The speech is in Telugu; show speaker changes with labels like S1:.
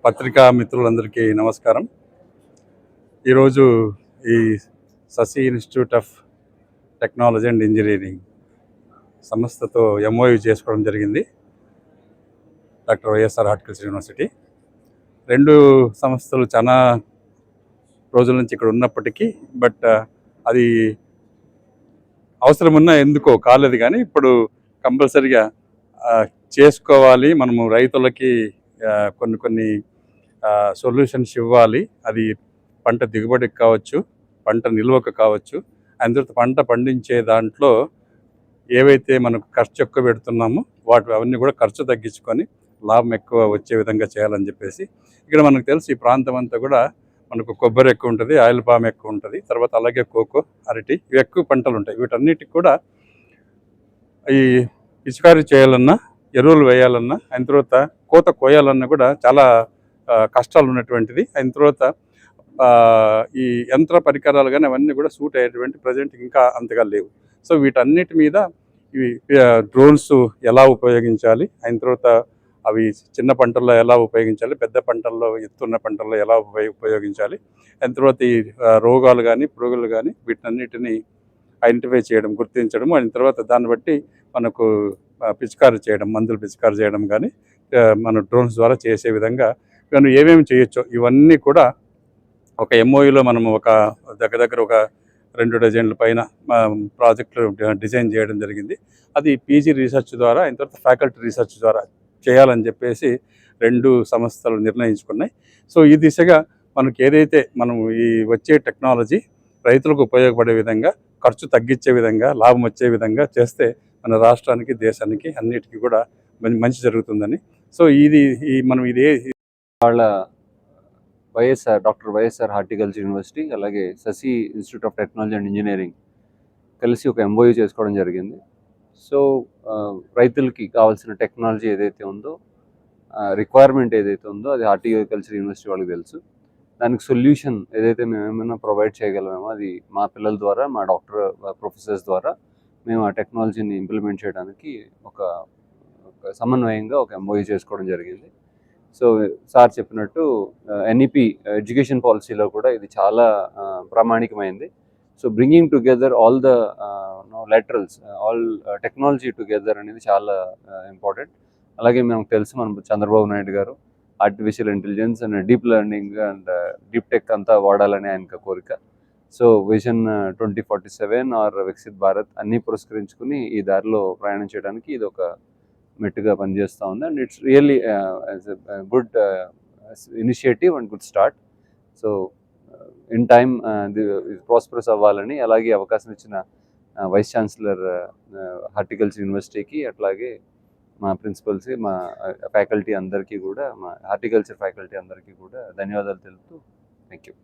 S1: పత్రికా మిత్రులందరికీ నమస్కారం. ఈరోజు ఈ Sasi institute of technology and engineering సంస్థతో ఎంఓయూ చేసుకోవడం జరిగింది. Doctor YSR horticulture university. రెండు సంస్థలు చాలా రోజుల నుంచి ఇక్కడ ఉన్నప్పటికీ అది అవసరమున్నా ఎందుకో కాలేదు, కానీ ఇప్పుడు కంపల్సరిగా చేసుకోవాలి. మనము రైతులకి కొన్ని సొల్యూషన్స్ ఇవ్వాలి. అది పంట దిగుబడికి కావచ్చు, పంట నిల్వకు కావచ్చు. అందులో పంట పండించే దాంట్లో ఏవైతే మనకు ఖర్చు ఎక్కువ పెడుతున్నామో అవన్నీ కూడా ఖర్చు తగ్గించుకొని లాభం ఎక్కువ వచ్చే విధంగా చేయాలని చెప్పేసి ఇక్కడ మనకు తెలుసు. ఈ ప్రాంతం అంతా కూడా మనకు కొబ్బరి ఎక్కువ ఉంటుంది, ఆయిల్ పామ్ ఎక్కువ ఉంటుంది, తర్వాత అలాగే కోకో, అరటి, ఇవి ఎక్కువ పంటలు ఉంటాయి. వీటన్నిటికి కూడా ఈ పిచికారీ చేయాలన్నా, ఎరువులు వేయాలన్నా, అయిన తర్వాత కోత కోయాలన్నా కూడా చాలా కష్టాలు ఉన్నటువంటిది. అయిన తర్వాత ఈ యంత్ర పరికరాలు కానీ అవన్నీ కూడా సూట్ అయ్యేటువంటి ప్రజెంట్ ఇంకా అంతగా లేవు. సో వీటన్నిటి మీద ఇవి డ్రోన్స్ ఎలా ఉపయోగించాలి, అయిన తర్వాత అవి చిన్న పంటల్లో ఎలా ఉపయోగించాలి, పెద్ద పంటల్లో, ఎత్తున్న పంటల్లో ఎలా ఉపయోగించాలి, అయిన తర్వాత ఈ రోగాలు కానీ పురుగులు కానీ వీటన్నిటిని ఐడెంటిఫై చేయడం, గుర్తించడం, అయిన తర్వాత దాన్ని బట్టి మనకు పిచికారీ చేయడం, మందులు పిచికారీ చేయడం కానీ మన డ్రోన్స్ ద్వారా చేసే విధంగా మనం ఏమేమి చేయొచ్చో ఇవన్నీ కూడా ఒక ఎంఓయూలో మనము ఒక దగ్గర ఒక 2 డజన్ల పైన ప్రాజెక్టులు డిజైన్ చేయడం జరిగింది. అది పీజీ రీసెర్చ్ ద్వారా, అయిన తర్వాత ఫ్యాకల్టీ రీసెర్చ్ ద్వారా చేయాలని చెప్పేసి 2 సంస్థలు నిర్ణయించుకున్నాయి. సో ఈ దిశగా మనకి ఏదైతే మనం ఈ వచ్చే టెక్నాలజీ రైతులకు ఉపయోగపడే విధంగా, ఖర్చు తగ్గించే విధంగా, లాభం వచ్చే విధంగా చేస్తే మన రాష్ట్రానికి, దేశానికి అన్నిటికీ కూడా మంచి జరుగుతుందని. సో మనం
S2: వాళ్ళ డాక్టర్ వైఎస్ఆర్ హార్టికల్చర్ యూనివర్సిటీ అలాగే Sasi institute of technology and engineering కలిసి ఒక ఎంఓయూ చేసుకోవడం జరిగింది. సో రైతులకి కావాల్సిన టెక్నాలజీ ఏదైతే ఉందో, రిక్వైర్మెంట్ ఏదైతే ఉందో అది హార్టికల్చర్ యూనివర్సిటీ వాళ్ళకి తెలుసు. దానికి సొల్యూషన్ ఏదైతే మేము ఏమైనా ప్రొవైడ్ చేయగలమేమో అది మా పిల్లల ద్వారా, మా ప్రొఫెసర్స్ ద్వారా మేము ఆ టెక్నాలజీని ఇంప్లిమెంట్ చేయడానికి ఒక సమన్వయంగా ఒక ఎంఓయూ చేసుకోవడం జరిగింది. సో సార్ చెప్పినట్టు ఎన్ఈపి ఎడ్యుకేషన్ పాలసీలో కూడా ఇది చాలా ప్రామాణికమైంది. So bringing together all the laterals, all technology together అనేది చాలా ఇంపార్టెంట్. అలాగే మనకు తెలుసు, మన Chandrababu Naidu garu artificial intelligence and deep learning and deep tech అంతా వాడాలని ఆయన కోరిక. So vision 2047 or Viksit Bharat అన్నీ పురస్కరించుకుని ఈ దారిలో ప్రయాణం చేయడానికి ఇది ఒక మెట్టుగా పనిచేస్తూ ఉంది. And it's really good initiative and good start. So in time prosperous అవ్వాలని, అలాగే అవకాశం ఇచ్చిన వైస్ ఛాన్సలర్ హార్టికల్చర్ యూనివర్సిటీకి, అట్లాగే మా ప్రిన్సిపల్స్, మా ఫ్యాకల్టీ అందరికీ కూడా, మా హార్టికల్చర్ ఫ్యాకల్టీ అందరికీ కూడా ధన్యవాదాలు తెలుపుతూ థ్యాంక్ యూ.